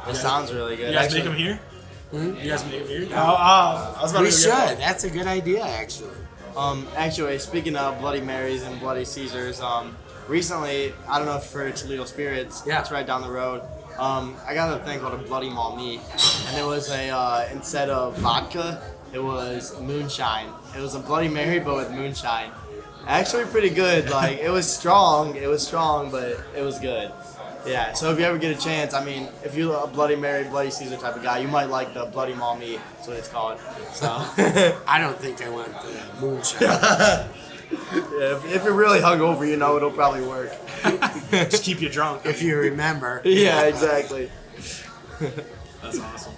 Speaker 3: It sounds really good.
Speaker 1: You guys
Speaker 3: Actually,
Speaker 1: make them here?
Speaker 2: Hmm?
Speaker 1: You guys make them here? I was about
Speaker 2: We
Speaker 1: to
Speaker 2: should.
Speaker 1: go get one.
Speaker 2: That's a good idea, actually.
Speaker 3: Actually, speaking of Bloody Marys and Bloody Caesars, recently, I don't know if you've heard of Toledo Spirits.
Speaker 2: Yeah.
Speaker 3: It's right down the road. I got a thing called a Bloody Malmy, and it was instead of vodka, it was moonshine. It was a Bloody Mary, but with moonshine. Actually, pretty good. Like, it was strong, but it was good. Yeah, so if you ever get a chance, I mean, if you're a Bloody Mary, Bloody Caesar type of guy, you might like the Bloody Malmy. That's what it's called. So,
Speaker 2: I don't think I want the moonshine.
Speaker 3: yeah, if you're really hungover, it'll probably work.
Speaker 1: Just keep you drunk.
Speaker 2: If you remember.
Speaker 3: Yeah, exactly.
Speaker 1: That's awesome.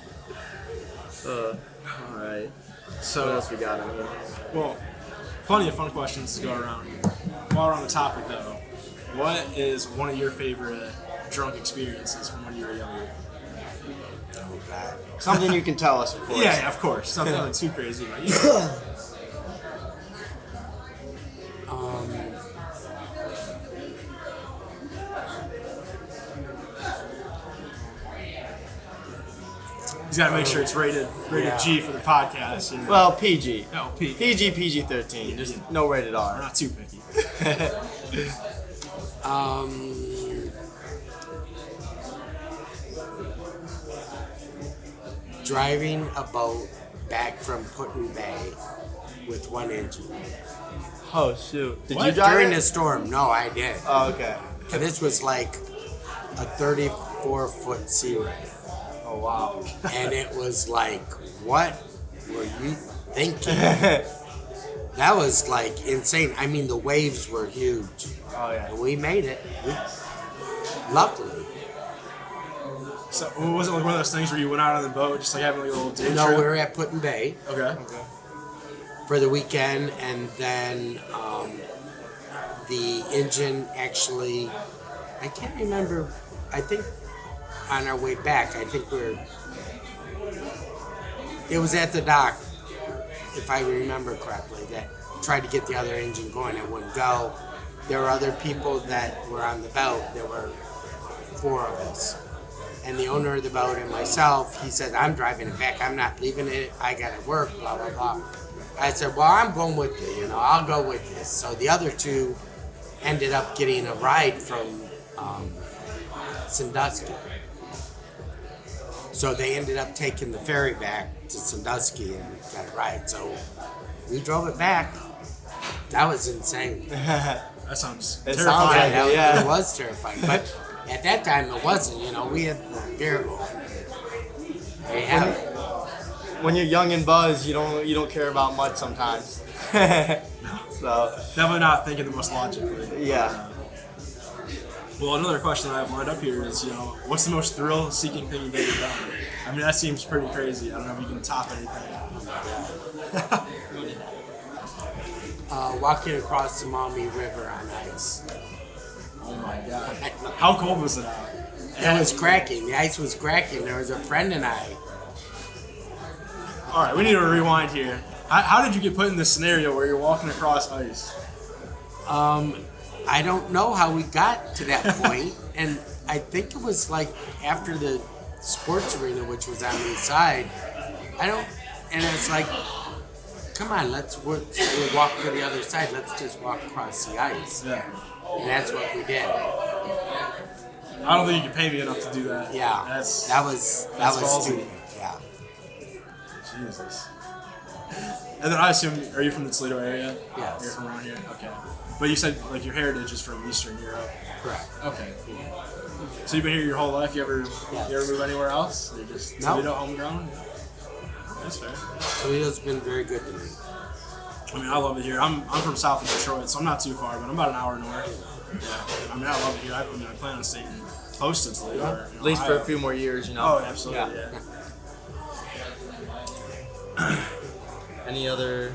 Speaker 3: All right.
Speaker 1: So,
Speaker 3: What else we got in here?
Speaker 1: well, plenty of fun questions to go around. While we're on the topic, though, what is one of your favorite drunk experiences from when you were younger?
Speaker 2: Oh, God.
Speaker 3: Something you can tell us, of course.
Speaker 1: Yeah, of course. Something not too crazy about you. He's got to make sure it's rated
Speaker 2: Yeah.
Speaker 1: G for the podcast. You know?
Speaker 3: Well, PG.
Speaker 1: No, P.
Speaker 3: PG-13. Just no rated
Speaker 1: We're
Speaker 3: R.
Speaker 1: not too picky.
Speaker 2: Driving a boat back from Put-in Bay with one engine.
Speaker 3: Oh, shoot. Did
Speaker 1: What?
Speaker 3: you drive
Speaker 2: During
Speaker 3: it?
Speaker 2: the storm, no, I did.
Speaker 3: Oh, okay.
Speaker 2: And this was like a 34-foot sea ray.
Speaker 3: Oh, wow.
Speaker 2: And it was like, what were you thinking? That was like insane. I mean, the waves were huge.
Speaker 3: Oh, yeah.
Speaker 2: And we made it. Luckily.
Speaker 1: So, was it like one of those things where you went out on the boat, just like having like a little day
Speaker 2: No,
Speaker 1: trip?
Speaker 2: we were at Put-in Bay
Speaker 1: Okay.
Speaker 2: for the weekend, and then the engine actually, I can't remember, I think on our way back, it was at the dock, if I remember correctly, that tried to get the other engine going. It wouldn't go. There were other people that were on the boat. There were 4 of us. And the owner of the boat and myself, he said, I'm driving it back. I'm not leaving it. I got to work, blah, blah, blah. I said, well, I'm going with you. I'll go with you. So the other 2 ended up getting a ride from Sandusky. So they ended up taking the ferry back to Sandusky and got a ride. So we drove it back. That was insane.
Speaker 1: That sounds
Speaker 3: It
Speaker 1: terrifying.
Speaker 3: sounds like it, yeah.
Speaker 2: It was terrifying. But at that time, it wasn't. We had the beer going. They have it.
Speaker 3: When you're young and buzzed, you don't care about much sometimes. So,
Speaker 1: Definitely not thinking the most logically.
Speaker 3: yeah.
Speaker 1: Well, another question that I have lined up here is, what's the most thrill-seeking thing you've ever done? I mean, that seems pretty crazy. I don't know if you can top anything.
Speaker 2: Walking across the Maumee River on ice.
Speaker 1: Oh my god. How cold was it out?
Speaker 2: It was cracking. The ice was cracking. There was a friend and I.
Speaker 1: All right, we need to rewind here. How did you get put in this scenario where you're walking across ice?
Speaker 2: I don't know how we got to that point, and I think it was like after the sports arena, which was on the side. And it's like, come on, we'll walk to the other side. Let's just walk across the ice.
Speaker 1: Yeah.
Speaker 2: And that's what we did.
Speaker 1: I don't think you can pay me enough to do that.
Speaker 2: Yeah,
Speaker 1: That's
Speaker 2: that was
Speaker 1: ballsy.
Speaker 2: stupid. Yeah.
Speaker 1: Jesus. And then I assume, are you from the Toledo area?
Speaker 2: Yes.
Speaker 1: You're from around here? Okay. But you said like your heritage is from Eastern Europe.
Speaker 2: Correct.
Speaker 1: Okay, cool. So you've been here your whole life? You ever move anywhere else? You're just
Speaker 2: No.
Speaker 1: Toledo homegrown? Yeah. That's fair.
Speaker 2: Toledo's been very good to me.
Speaker 1: I mean, I love it here. I'm from south of Detroit, so I'm not too far, but I'm about an hour north. Yeah. I mean, I love it here. I plan on staying close to Toledo. Or,
Speaker 3: At least for a few more years, you know.
Speaker 1: Oh, absolutely. Yeah.
Speaker 3: Any other?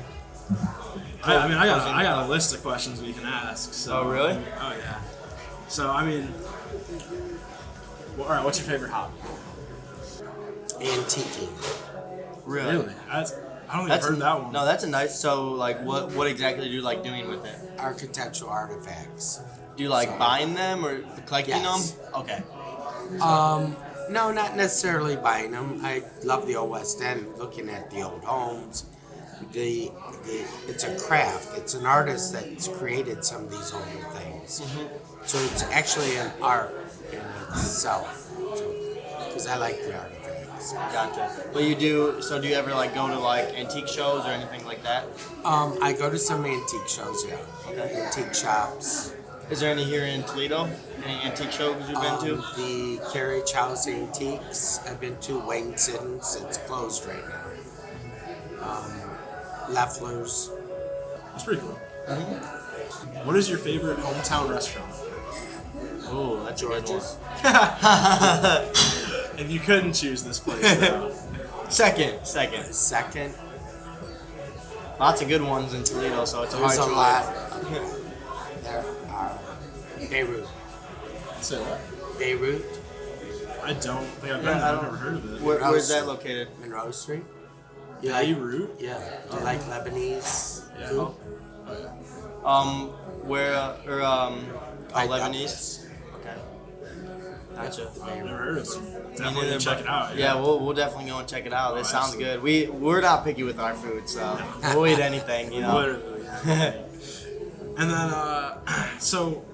Speaker 1: I mean, I got a list of questions we can ask. So,
Speaker 3: Oh, really?
Speaker 1: Oh, yeah. So, I mean, all right. What's your favorite hobby?
Speaker 2: Antiquing.
Speaker 3: Really?
Speaker 1: I don't think I've heard that one.
Speaker 3: No, that's a nice. So, like, what exactly do you like doing with it?
Speaker 2: Architectural artifacts.
Speaker 3: Do you like buying them or collecting
Speaker 2: Yes.
Speaker 3: them? Okay.
Speaker 2: No, not necessarily buying them. I love the old West End, looking at the old homes. It's a craft. It's an artist that's created some of these older things. So it's actually an art in itself. Because I like the artifacts.
Speaker 3: Gotcha. But you do. So do you ever like go to like antique shows or anything like that?
Speaker 2: I go to some antique shows, yeah.
Speaker 3: Okay.
Speaker 2: Antique shops.
Speaker 3: Is there any here in Toledo? Any antique shows you've been to?
Speaker 2: The Carriage House Antiques. I've been to Wayne Siddons. It's closed right now. Leffler's.
Speaker 1: That's pretty cool. What is your favorite hometown restaurant?
Speaker 3: Oh, that's
Speaker 2: Georgjz.
Speaker 1: If you couldn't choose this place, though.
Speaker 3: Second.
Speaker 2: Second.
Speaker 3: Lots of good ones in Toledo, so it's a hard
Speaker 2: There's a
Speaker 3: choice.
Speaker 2: lot. There are Beirut.
Speaker 1: Say what?
Speaker 2: Beirut,
Speaker 1: I don't think I've been there. I've never heard of it.
Speaker 3: Where's that located?
Speaker 2: Monroe Street. You
Speaker 1: Beirut?
Speaker 2: Yeah. Do you like Lebanese
Speaker 1: Yeah.
Speaker 2: food?
Speaker 3: Lebanese.
Speaker 2: Douglas.
Speaker 3: Okay. Gotcha.
Speaker 1: I've never heard of it.
Speaker 3: Me
Speaker 1: Definitely
Speaker 3: neither,
Speaker 1: check
Speaker 3: but-
Speaker 1: it out.
Speaker 3: Yeah, we'll definitely go and check it out. This sounds good. We're not picky with our food, so we'll eat anything, you know.
Speaker 1: Literally. And then, so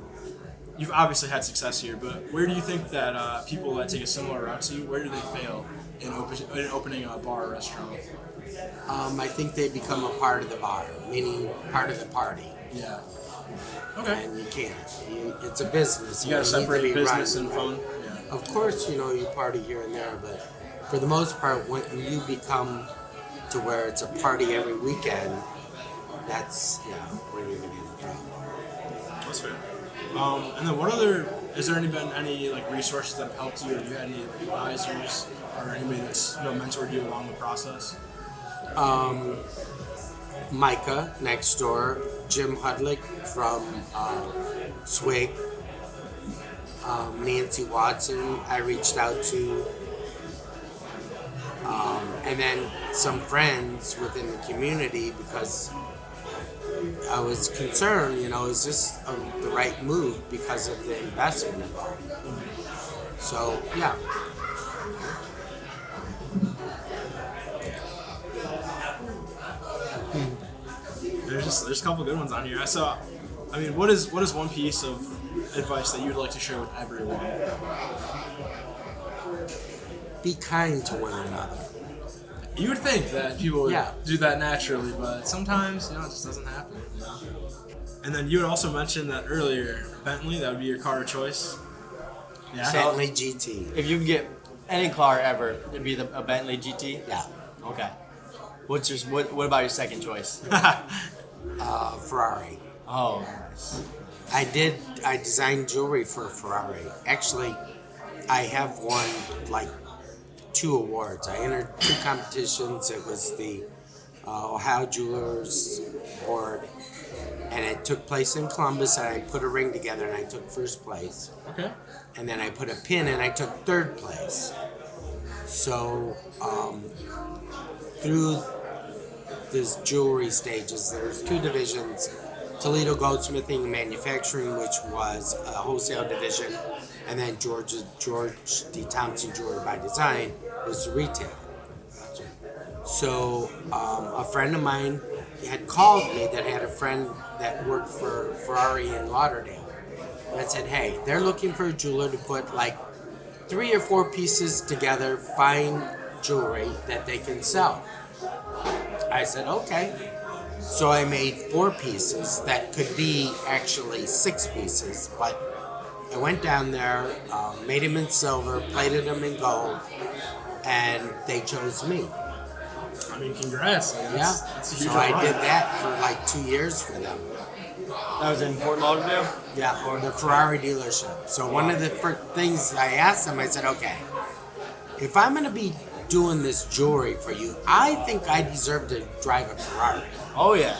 Speaker 1: you've obviously had success here, but where do you think that people that take a similar route to you, where do they fail in opening a bar or restaurant?
Speaker 2: I think they become a part of the bar, meaning part of the party.
Speaker 1: Yeah. Okay.
Speaker 2: And you can't. It's a business.
Speaker 1: You gotta
Speaker 2: need to
Speaker 1: separate
Speaker 2: be
Speaker 1: business
Speaker 2: run,
Speaker 1: and
Speaker 2: right?
Speaker 1: fun. Yeah.
Speaker 2: Of course, you party here and there, but for the most part, when you become to where it's a party every weekend, that's, when you're going to have a problem.
Speaker 1: That's fair. And then is there been any like resources that have helped you? Have you had any like, advisors or anybody that's mentored you along the process?
Speaker 2: Micah next door, Jim Hudlick from Swig, Nancy Watson I reached out to, and then some friends within the community because I was concerned, is this the right move because of the investment involved? So, yeah.
Speaker 1: There's a couple good ones on here. What is one piece of advice that you'd like to share with everyone?
Speaker 2: Be kind to one another.
Speaker 1: You would think that people would
Speaker 2: Yeah.
Speaker 1: do that naturally, but sometimes it just doesn't happen. And then you had also mentioned that earlier, Bentley, that would be your car of choice. Yeah.
Speaker 2: Bentley GT.
Speaker 3: If you could get any car ever, it'd be a Bentley GT.
Speaker 2: Yeah.
Speaker 3: Okay. What about your second choice?
Speaker 2: Ferrari.
Speaker 3: Oh, nice.
Speaker 2: I designed jewelry for Ferrari. Actually, I have won like 2 awards. I entered 2 competitions. It was the Ohio Jewelers Award, and it took place in Columbus, and I put a ring together and I took first place.
Speaker 1: Okay.
Speaker 2: And then I put a pin and I took third place. So through this jewelry stages, there's 2 divisions. Toledo Goldsmithing and Manufacturing, which was a wholesale division, and then George Thompson Jewelry by Design was the retail. So a friend of mine had called me that had a friend that worked for Ferrari in Lauderdale. And I said, hey, they're looking for a jeweler to put like 3 or 4 pieces together, fine jewelry that they can sell. I said, okay. So I made 4 pieces that could be actually 6 pieces, but I went down there, made them in silver, plated them in gold, and they chose me.
Speaker 1: Congrats. That's a huge
Speaker 2: So I
Speaker 1: honor.
Speaker 2: did that for like 2 years for them.
Speaker 3: That was in Fort Lauderdale?
Speaker 2: Yeah, or the Ferrari dealership. So one of the first things I asked him, I said, okay, if I'm going to be doing this jewelry for you, I think I deserve to drive a Ferrari.
Speaker 3: Oh, yeah.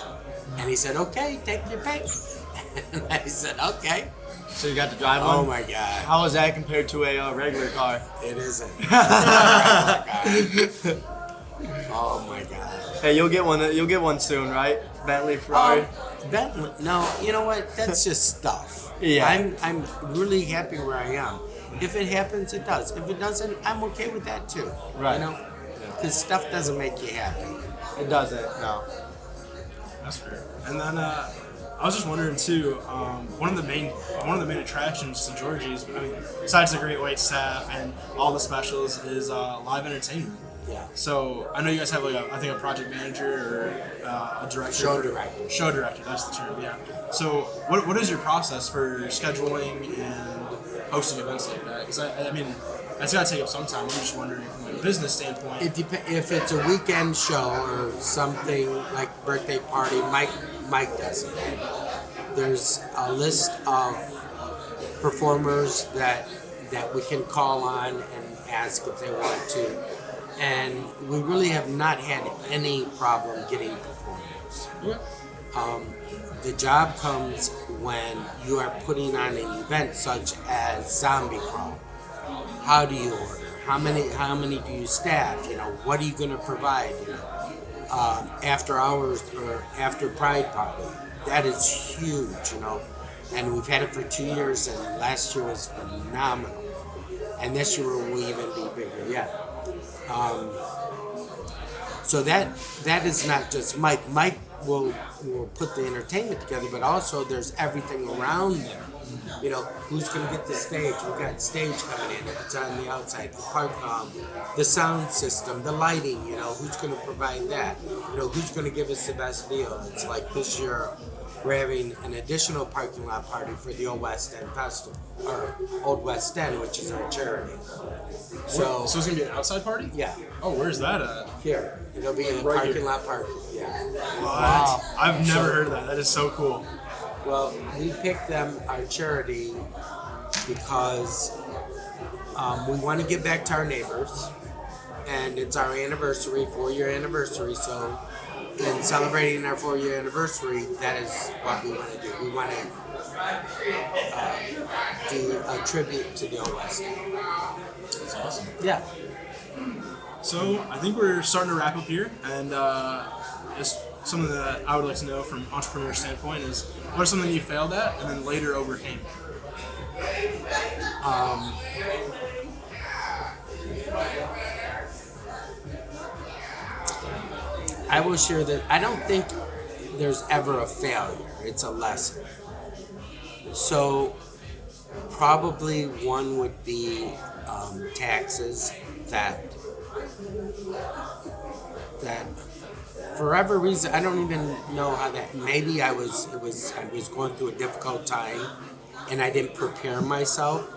Speaker 2: And he said, okay, take your pick. And I said, okay.
Speaker 3: So you got to drive one?
Speaker 2: Oh my God.
Speaker 3: How was that compared to a regular car?
Speaker 2: It isn't. Oh my God.
Speaker 3: Hey, you'll get one. You'll get one soon, right? Bentley, Ferrari.
Speaker 2: Bentley, no, you know what? That's just stuff.
Speaker 3: Yeah.
Speaker 2: I'm really happy where I am. If it happens, it does. If it doesn't, I'm okay with that too.
Speaker 3: Right.
Speaker 2: You know, because stuff doesn't make you happy.
Speaker 3: It doesn't. No.
Speaker 1: That's fair. And then I was just wondering too. One of the main attractions to Georgjz, I mean, besides the great white staff and all the specials, is live entertainment.
Speaker 2: Yeah.
Speaker 1: So I know you guys have like I think a project manager or a director.
Speaker 2: Show director.
Speaker 1: Show director. That's the term. Yeah. So what is your process for scheduling and hosting events like that? Because I mean, it's gotta take up some time. I'm just wondering from a business standpoint.
Speaker 2: If it's a weekend show or something like birthday party, Mike does it. And there's a list of performers that we can call on and ask if they want to. And we really have not had any problem getting performers.
Speaker 1: Yeah.
Speaker 2: The job comes when you are putting on an event such as Zombie Crawl. How do you order? How many do you staff? You know, what are you going to provide? You know, after hours or after Pride Party, that is huge. You know, and we've had it for 2 years, and last year was phenomenal, and this year will even be bigger yet. So that is not just Mike. Mike will put the entertainment together, but also there's everything around there. You know, who's going to get the stage? We've got stage coming in if it's on the outside. The park, the sound system, the lighting. You know, who's going to provide that? You know, who's going to give us the best deal? It's like this year we're having an additional parking lot party for the Old West End Festival, or Old West End, which is our charity. So
Speaker 1: it's gonna be an outside party?
Speaker 2: Yeah.
Speaker 1: Oh, where's that at?
Speaker 2: Here. It'll be in the
Speaker 1: Right
Speaker 2: parking
Speaker 1: here.
Speaker 2: lot parking. Yeah.
Speaker 1: Wow. I've never heard of that. That is so cool.
Speaker 2: Well, we picked them, our charity, because we want to give back to our neighbors. And it's our anniversary, 4-year anniversary. So in celebrating our 4-year anniversary, that is what we want to do. We want to do a tribute to the Old West End.
Speaker 1: That's awesome.
Speaker 2: Yeah.
Speaker 1: So I think we're starting to wrap up here, and just something that I would like to know from an entrepreneur standpoint is what is something you failed at and then later overcame?
Speaker 2: I will share that I don't think there's ever a failure. It's a lesson. So probably one would be taxes that for whatever reason, I don't even know how that. Maybe I was going through a difficult time, and I didn't prepare myself.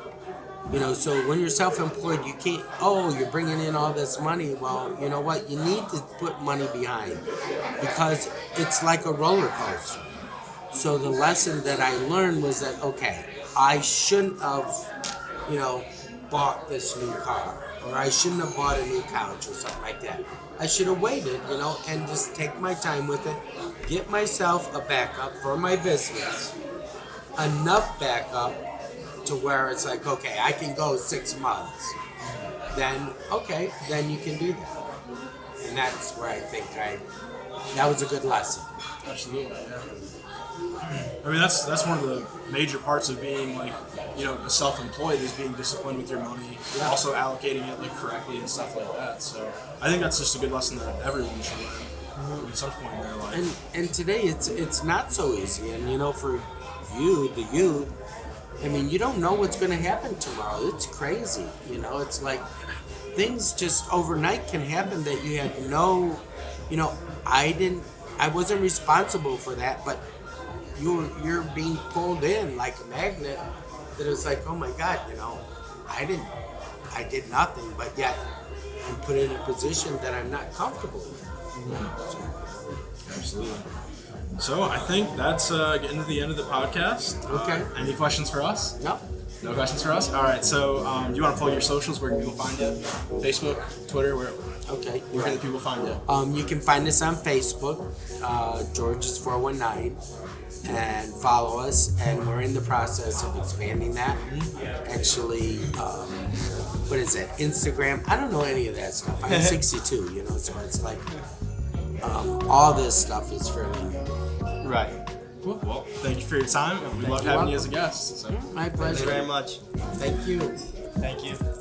Speaker 2: You know, so when you're self-employed, you can't. Oh, you're bringing in all this money. Well, you know what? You need to put money behind because it's like a roller coaster. So the lesson that I learned was that okay, I shouldn't have, bought this new car, or I shouldn't have bought a new couch or something like that. I should have waited, and just take my time with it, get myself a backup for my business, enough backup to where it's like, okay, I can go 6 months. Then you can do that. And that's where I think that was a good lesson.
Speaker 1: Absolutely, yeah. I mean, that's one of the major parts of being self-employed is being disciplined with your money, also allocating it correctly and stuff like that. So I think that's just a good lesson that everyone should learn at some point in their life.
Speaker 2: And today it's not so easy. And for you, the youth, I mean, you don't know what's going to happen tomorrow. It's crazy. It's like things just overnight can happen that you had no, I wasn't responsible for that, but you're being pulled in like a magnet that it's like, oh my God, I did nothing, but yet I'm put in a position that I'm not comfortable with.
Speaker 1: Absolutely. So I think that's getting to the end of the podcast.
Speaker 2: Okay.
Speaker 1: Any questions for us?
Speaker 2: No.
Speaker 1: No questions for us? All right. So you want to plug your socials? Where can people find you? Facebook, Twitter, where can the people find you?
Speaker 2: You can find us on Facebook, Georgjz419, and follow us. And we're in the process of expanding that. Actually, what is that? Instagram? I don't know any of that stuff. I'm 62, you know, so it's like all this stuff is fairly new.
Speaker 3: Right.
Speaker 1: Cool. Well, thank you for your time. We loved having you as a guest. So.
Speaker 2: My pleasure.
Speaker 3: Thank you very much.
Speaker 2: Thank you.
Speaker 3: Thank you.